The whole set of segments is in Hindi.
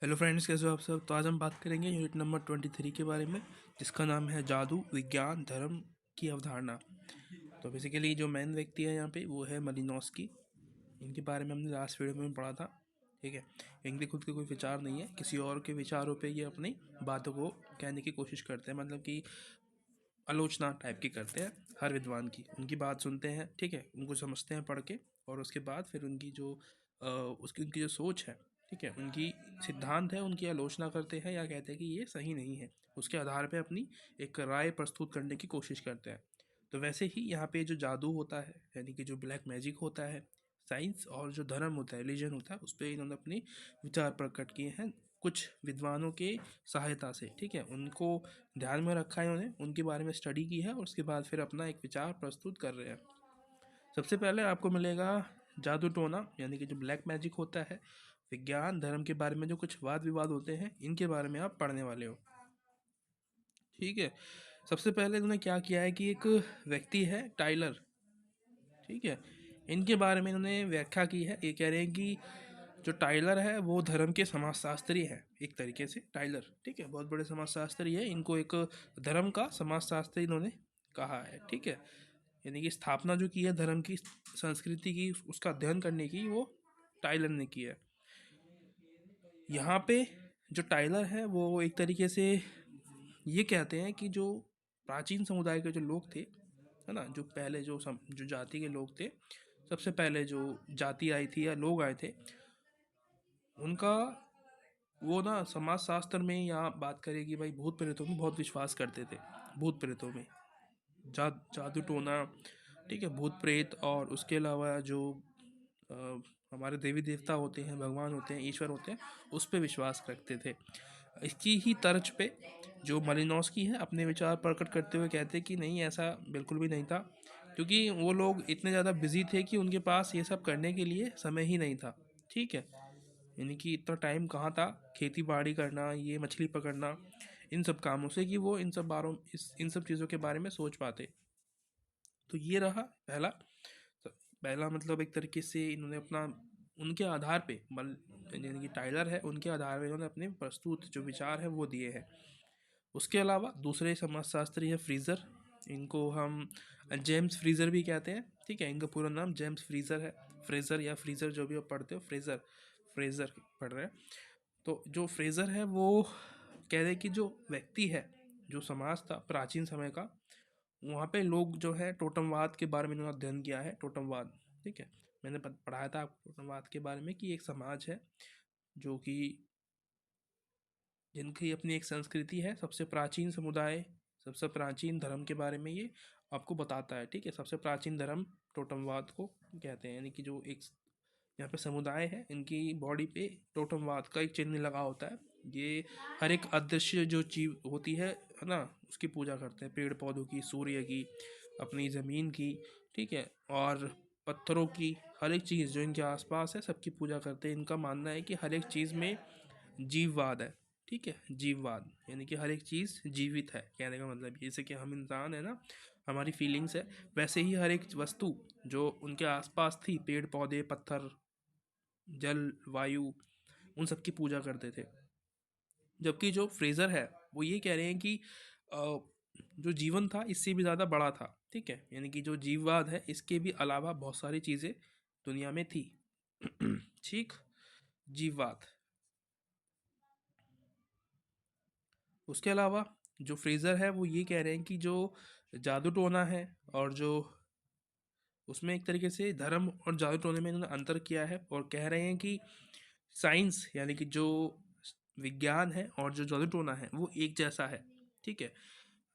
हेलो फ्रेंड्स, कैसे हो आप सब। तो आज हम बात करेंगे यूनिट नंबर 23 के बारे में, जिसका नाम है जादू, विज्ञान, धर्म की अवधारणा। तो बेसिकली जो मेन व्यक्ति है यहाँ पे वो है मलिनोस्की। इनके बारे में हमने लास्ट वीडियो में पढ़ा था। ठीक है, इनके खुद के कोई विचार नहीं है, किसी और के विचारों पे ये अपनी बातों को कहने की कोशिश करते हैं, मतलब कि आलोचना टाइप की करते हैं हर विद्वान की। उनकी बात सुनते हैं, ठीक है, उनको समझते हैं पढ़ के, और उसके बाद फिर उनकी जो उनकी जो सोच है, ठीक है, उनकी सिद्धांत है, उनकी आलोचना करते हैं या कहते हैं कि ये सही नहीं है। उसके आधार पे अपनी एक राय प्रस्तुत करने की कोशिश करते हैं। तो वैसे ही यहाँ पे जो जादू होता है, यानी कि जो ब्लैक मैजिक होता है, साइंस, और जो धर्म होता है, रिलीजन होता है, उस पर इन्होंने अपने विचार प्रकट किए हैं कुछ विद्वानों के सहायता से। ठीक है, उनको ध्यान में रखा है, उन्हें उनके बारे में स्टडी की है, और उसके बाद फिर अपना एक विचार प्रस्तुत कर रहे हैं। सबसे पहले आपको मिलेगा जादू टोना, यानी कि जो ब्लैक मैजिक होता है। विज्ञान, धर्म के बारे में जो कुछ वाद विवाद होते हैं, इनके बारे में आप पढ़ने वाले हो। ठीक है, सबसे पहले इन्होंने क्या किया है कि एक व्यक्ति है टाइलर, ठीक है, इनके बारे में इन्होंने व्याख्या की है। ये कह रहे हैं कि जो टाइलर है वो धर्म के समाजशास्त्री है, एक तरीके से टाइलर, ठीक है, बहुत बड़े समाजशास्त्री है। इनको एक धर्म का समाजशास्त्री इन्होंने कहा है। ठीक है, यानी कि स्थापना जो की है धर्म की, संस्कृति की, उसका अध्ययन करने की, वो टाइलर ने की है। यहाँ पे जो टाइलर है वो एक तरीके से ये कहते हैं कि जो प्राचीन समुदाय के जो लोग थे, है ना, जो पहले जो जाति के लोग थे, सबसे पहले जो जाति आई थी या लोग आए थे, उनका वो ना समाज शास्त्र में यहाँ बात करें कि भाई भूत प्रेतों में बहुत विश्वास करते थे। भूत प्रेतों में जादू टोना, ठीक है, भूत प्रेत, और उसके अलावा जो अ, हमारे देवी देवता होते हैं, भगवान होते हैं, ईश्वर होते हैं, उस पर विश्वास रखते थे। इसकी ही तर्ज पे जो मलिनोस्की है अपने विचार प्रकट करते हुए कहते हैं कि नहीं, ऐसा बिल्कुल भी नहीं था, क्योंकि वो लोग इतने ज़्यादा बिजी थे कि उनके पास ये सब करने के लिए समय ही नहीं था। ठीक है, यानी कि इतना टाइम कहाँ था खेती बाड़ी करना, ये मछली पकड़ना, इन सब कामों से, कि वो इन सब चीज़ों के बारे में सोच पाते। तो ये रहा पहला। तो पहला मतलब एक तरीके से इन्होंने अपना, उनके आधार पे यानी कि टाइलर है, उनके आधार पे इन्होंने अपने प्रस्तुत जो विचार है वो दिए हैं। उसके अलावा दूसरे समाजशास्त्री है फ्रीज़र। इनको हम जेम्स फ्रीज़र भी कहते हैं। ठीक है, इनका पूरा नाम जेम्स फ्रीज़र है। फ्रेज़र या फ्रीज़र जो भी आप पढ़ते हो, फ्रेज़र फ्रेज़र पढ़ रहे हैं। तो जो फ्रेज़र है वो कह रहे कि जो व्यक्ति है, जो समाज था प्राचीन समय का, वहाँ पे लोग जो है टोटमवाद के बारे में इन्होंने अध्ययन किया है। टोटमवाद, ठीक है, मैंने पढ़ाया था आपको टोटमवाद के बारे में कि एक समाज है जो कि जिनकी अपनी एक संस्कृति है, सबसे प्राचीन समुदाय, सबसे प्राचीन धर्म के बारे में ये आपको बताता है। ठीक है, सबसे प्राचीन धर्म टोटमवाद को कहते हैं, यानी कि जो एक यहाँ पे समुदाय है, इनकी बॉडी पे टोटमवाद का एक चिन्ह लगा होता है। ये हर एक अदृश्य जो चीज होती है ना, उसकी पूजा करते हैं, पेड़ पौधों की, सूर्य की, अपनी ज़मीन की, ठीक है, और पत्थरों की, हर एक चीज़ जो इनके आसपास है सबकी पूजा करते हैं। इनका मानना है कि हर एक चीज़ में जीववाद है। ठीक है, जीववाद यानी कि हर एक चीज़ जीवित है, कहने का मतलब जैसे कि हम इंसान है ना, हमारी फीलिंग्स है, वैसे ही हर एक वस्तु जो उनके आसपास थी, पेड़ पौधे, पत्थर, जल, वायु, उन सब की पूजा करते थे। जबकि जो फ्रेज़र है वो ये कह रहे हैं कि जो जीवन था इससे भी ज़्यादा बड़ा था। ठीक है, यानी कि जो जीववाद है इसके भी अलावा बहुत सारी चीज़ें दुनिया में थी। ठीक, जीववाद। उसके अलावा जो फ्रेज़र है वो ये कह रहे हैं कि जो जादू टोना है, और जो उसमें एक तरीके से धर्म और जादू टोने में इन्होंने अंतर किया है, और कह रहे हैं कि साइंस यानी कि जो विज्ञान है और जो जादू टोना है वो एक जैसा है। ठीक है,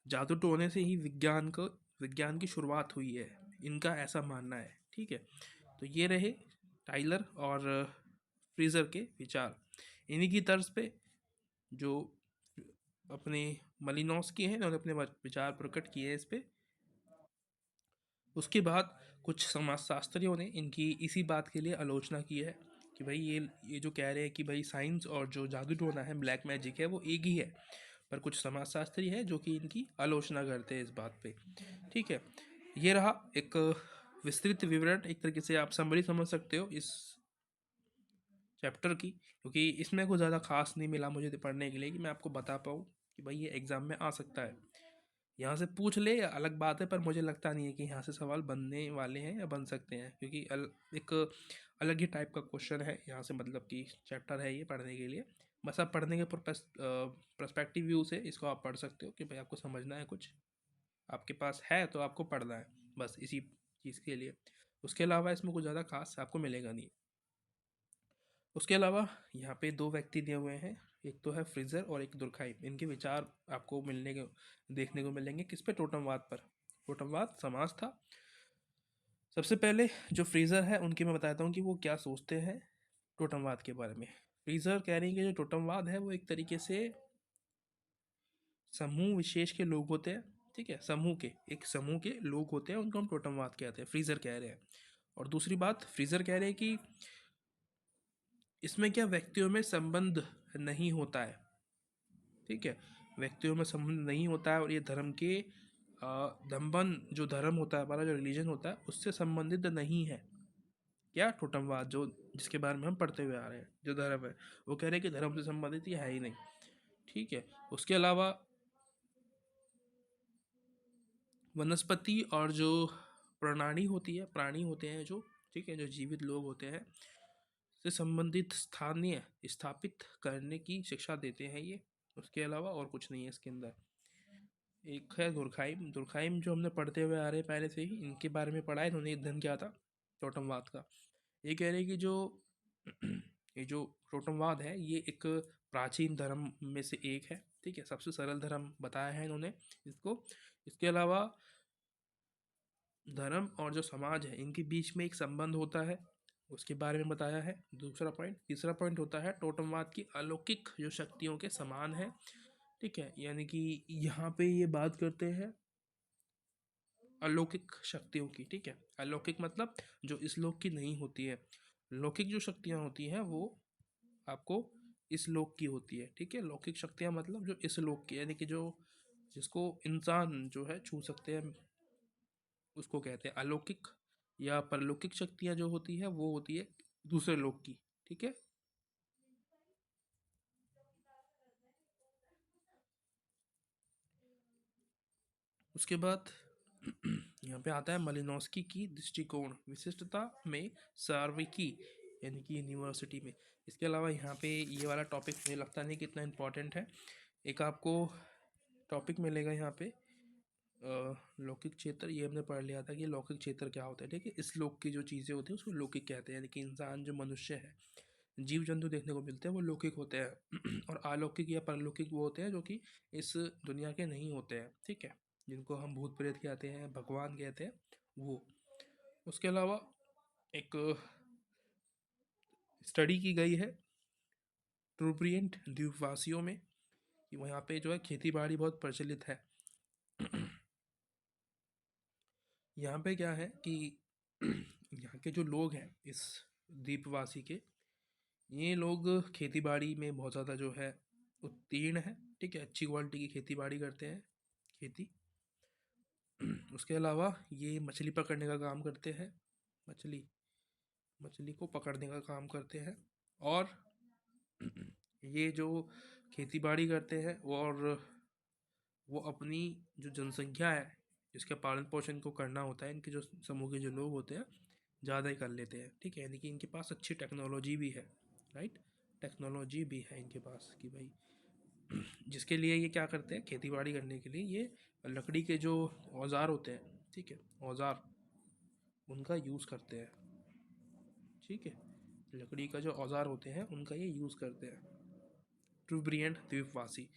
जादू टोने से ही विज्ञान की शुरुआत हुई है, इनका ऐसा मानना है। ठीक है, तो ये रहे टाइलर और फ्रीज़र के विचार। इन्हीं की तर्ज पे जो अपने मलिनोस्की हैं, उन्होंने अपने विचार प्रकट किए हैं इस पे। उसके बाद कुछ समाजशास्त्रियों ने इनकी इसी बात के लिए आलोचना की है कि भाई ये जो कह रहे हैं कि भाई साइंस और जो जादू टोना है, ब्लैक मैजिक है, वो एक ही है। पर कुछ समाजशास्त्री हैं जो कि इनकी आलोचना करते हैं इस बात पे। ठीक है, ये रहा एक विस्तृत विवरण, एक तरीके से आप समरी समझ सकते हो इस चैप्टर की, क्योंकि इसमें कुछ ज़्यादा खास नहीं मिला मुझे पढ़ने के लिए कि मैं आपको बता पाऊँ कि भाई ये एग्ज़ाम में आ सकता है। यहाँ से पूछ ले अलग बात है, पर मुझे लगता नहीं है कि यहाँ से सवाल बनने वाले हैं या बन सकते हैं, क्योंकि एक अलग ही टाइप का क्वेश्चन है यहाँ से, मतलब कि चैप्टर है ये पढ़ने के लिए। बस आप पढ़ने के पर्सपेक्टिव व्यू से इसको आप पढ़ सकते हो कि भाई आपको समझना है, कुछ आपके पास है तो आपको पढ़ना है, बस इसी चीज़ के लिए। उसके अलावा इसमें कुछ ज़्यादा खास आपको मिलेगा नहीं। उसके अलावा यहाँ पे दो व्यक्ति दिए हुए हैं, एक तो है फ्रीज़र और एक दुर्खाइम। इनके विचार आपको देखने को मिलेंगे किस पे, टोटमवाद पर। टोटमवाद समाज था। सबसे पहले जो फ्रीज़र है उनकी मैं बताता हूँ कि वो क्या सोचते हैं टोटमवाद के बारे में। फ्रीज़र कह रहे हैं कि जो टोटमवाद है वो एक तरीके से समूह विशेष के लोग होते हैं, ठीक है, एक समूह के लोग होते हैं, उनको हम टोटमवाद कहते हैं, फ्रीज़र कह रहे हैं। और दूसरी बात, फ्रीज़र कह रहे हैं कि इसमें क्या व्यक्तियों में संबंध नहीं होता है, ठीक है, व्यक्तियों में संबंध नहीं होता है, और ये धर्म के दम्बन जो धर्म होता है हमारा, जो रिलीजन होता है, उससे संबंधित नहीं है। क्या टोटमवाद जो जिसके बारे में हम पढ़ते हुए आ रहे हैं, जो धर्म है, वो कह रहे हैं कि धर्म से संबंधित ये है ही नहीं, ठीक है। उसके अलावा वनस्पति और जो प्राणी होते हैं जो, ठीक है, जो जीवित लोग होते हैं, से संबंधित स्थानीय स्थापित करने की शिक्षा देते हैं ये। उसके अलावा और कुछ नहीं है इसके अंदर। एक है दुर्खाइम जो हमने पढ़ते हुए आ रहे हैं पहले से ही, इनके बारे में पढ़ा है, इन्होंने अध्ययन किया था टोटमवाद का। ये कह रहे हैं कि जो ये जो टोटमवाद है ये एक प्राचीन धर्म में से एक है, ठीक है, सबसे सरल धर्म बताया है इन्होंने इसको। इसके अलावा धर्म और जो समाज है इनके बीच में एक संबंध होता है, उसके बारे में बताया है, दूसरा पॉइंट। तीसरा पॉइंट होता है टोटमवाद की अलौकिक जो शक्तियों के समान है, ठीक है, यानी कि यहाँ पे ये बात करते हैं अलौकिक शक्तियों की, ठीक है। अलौकिक मतलब जो इस लोक की नहीं होती है। लौकिक जो शक्तियाँ होती हैं वो आपको इस लोक की होती है, ठीक है। लौकिक शक्तियाँ मतलब जो इस लोक की, यानी कि जो जिसको इंसान जो है छू सकते हैं, उसको कहते हैं अलौकिक। या परलौकिक शक्तियाँ जो होती है वो होती है दूसरे लोक की, ठीक है। उसके बाद यहाँ पे आता है मलिनोस्की की दृष्टिकोण विशिष्टता में सार्वकी, यानी कि यूनिवर्सिटी में। इसके अलावा यहाँ पे ये वाला टॉपिक मुझे लगता नहीं कि इतना इम्पोर्टेंट है। एक आपको टॉपिक मिलेगा यहाँ पे लौकिक क्षेत्र, ये हमने पढ़ लिया था कि लौकिक क्षेत्र क्या होता है, ठीक है। इस लोक की जो चीज़ें होती हैं उसको लौकिक कहते हैं, यानी कि इंसान जो मनुष्य है, जीव जंतु देखने को मिलते हैं वो लौकिक होते हैं। और अलौकिक या परलौकिक वो होते हैं जो कि इस दुनिया के नहीं होते हैं, ठीक है, जिनको हम भूत प्रेत कहते हैं, भगवान कहते हैं, वो। उसके अलावा एक स्टडी की गई है ट्रूब्रियंट द्वीपवासियों में कि वहाँ पे जो है खेती बाड़ी बहुत प्रचलित है। यहाँ पे क्या है कि यहाँ के जो लोग हैं इस द्वीपवासी के, ये लोग खेती बाड़ी में बहुत ज़्यादा जो है उत्तीर्ण है, ठीक है, अच्छी क्वालिटी की खेती बाड़ी करते हैं, खेती। उसके अलावा ये मछली पकड़ने का काम करते हैं, मछली मछली को पकड़ने का काम करते हैं। और ये जो खेती बाड़ी करते हैं और वो अपनी जो जनसंख्या है जिसके पालन पोषण को करना होता है, इनके जो समूह के जो लोग होते हैं ज़्यादा ही कर लेते हैं, ठीक है, यानी कि इनके पास अच्छी टेक्नोलॉजी भी है, राइट, टेक्नोलॉजी भी है इनके पास कि भाई जिसके लिए ये क्या करते हैं, खेती बाड़ी करने के लिए ये लकड़ी के जो औज़ार होते हैं, ठीक है, औज़ार उनका यूज़ करते हैं, ठीक है, लकड़ी का जो औज़ार होते हैं उनका ये यूज़ करते हैं ट्रूब्रियंट द्वीपवासी,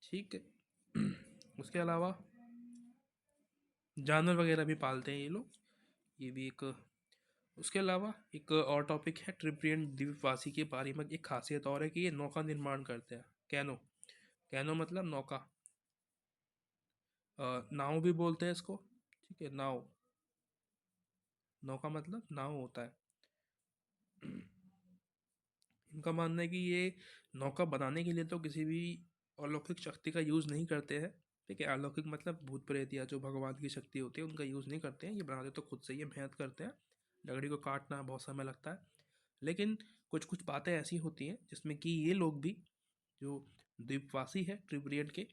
ठीक है। उसके अलावा जानवर वगैरह भी पालते हैं ये लोग, ये भी एक। उसके अलावा एक और टॉपिक है ट्रिप्रियन द्वीपवासी के बारे में, एक खासियत और है कि ये नौका निर्माण करते हैं, कैनो। कैनो मतलब नौका, नाव भी बोलते हैं इसको, ठीक है, नाव, नौका मतलब नाव होता है। इनका मानना है कि ये नौका बनाने के लिए तो किसी भी अलौकिक शक्ति का यूज़ नहीं करते हैं, ठीक है। अलौकिक मतलब भूत प्रेत या जो भगवान की शक्ति होती है उनका यूज़ नहीं करते हैं, ये बनाते तो खुद से ही मेहनत करते हैं, लकड़ी को काटना बहुत समय लगता है। लेकिन कुछ कुछ बातें ऐसी होती हैं जिसमें कि ये लोग भी, जो द्वीपवासी है ट्रिब्रियन के,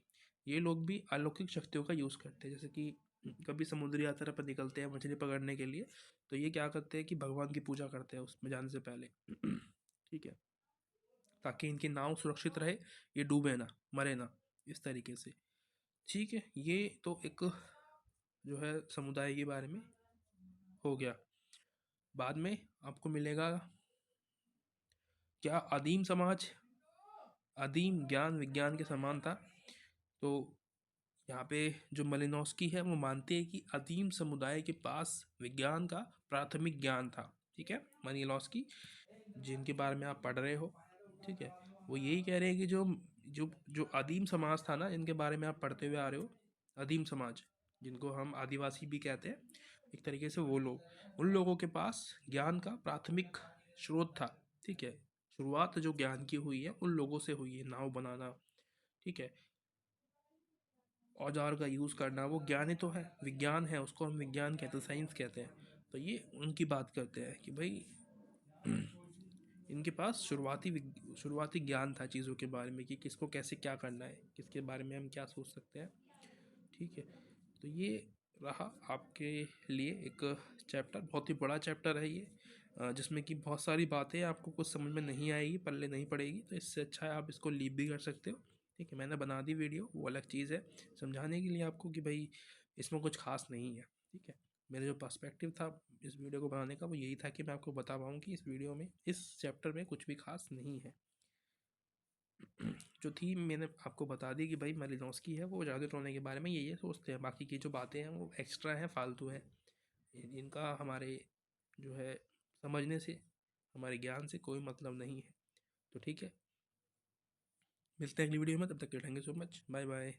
ये लोग भी अलौकिक शक्तियों का यूज़ करते हैं। जैसे कि कभी समुद्री यात्रा पर निकलते हैं मछली पकड़ने के लिए, तो ये क्या करते हैं कि भगवान की पूजा करते हैं उसमें जाने से पहले। ठीक है, ताकि इनकी नाव सुरक्षित रहे, ये डूबे ना, मरे ना, इस तरीके से। ठीक है, ये तो एक जो है समुदाय के बारे में हो गया। बाद में आपको मिलेगा क्या, आदिम समाज, आदिम ज्ञान विज्ञान के समान था। तो यहाँ पे जो मलिनोस्की है वो मानते हैं कि आदिम समुदाय के पास विज्ञान का प्राथमिक ज्ञान था। ठीक है, मलिनोस्की जिनके बारे में आप पढ़ रहे हो, ठीक है, वो यही कह रहे हैं कि जो जो जो आदिम समाज था ना, जिनके बारे में आप पढ़ते हुए आ रहे हो, आदिम समाज जिनको हम आदिवासी भी कहते हैं एक तरीके से, वो लोग, उन लोगों के पास ज्ञान का प्राथमिक स्रोत था। ठीक है, शुरुआत जो ज्ञान की हुई है उन लोगों से हुई है, नाव बनाना, ठीक है, औजार का यूज़ करना, वो ज्ञान ही तो है, विज्ञान है, उसको हम विज्ञान कहते हैं, साइंस कहते हैं। तो ये उनकी बात करते हैं कि भाई इनके पास शुरुआती ज्ञान था चीज़ों के बारे में, कि किसको कैसे क्या करना है, किसके बारे में हम क्या सोच सकते हैं। ठीक है, तो ये रहा आपके लिए एक चैप्टर, बहुत ही बड़ा चैप्टर है ये, जिसमें कि बहुत सारी बातें आपको कुछ समझ में नहीं आएगी, पल्ले नहीं पड़ेगी, तो इससे अच्छा है आप इसको लीव भी कर सकते हो। ठीक है, मैंने बना दी वीडियो, वो अलग चीज़ है, समझाने के लिए आपको कि भाई इसमें कुछ खास नहीं है। ठीक है, मेरा जो पर्सपेक्टिव था इस वीडियो को बनाने का वो यही था कि मैं आपको बता पाऊँ कि इस वीडियो में, इस चैप्टर में कुछ भी खास नहीं है। जो थी मैंने आपको बता दी कि भाई मेलिनोस्की है वो जादू टोने के बारे में ये सोचते हैं, बाकी की जो बातें हैं वो एक्स्ट्रा हैं, फालतू हैं, इनका हमारे जो है समझने से, हमारे ज्ञान से कोई मतलब नहीं है। तो ठीक है, मिलते हैं अगली वीडियो में, तब तक के thank you so much, bye bye.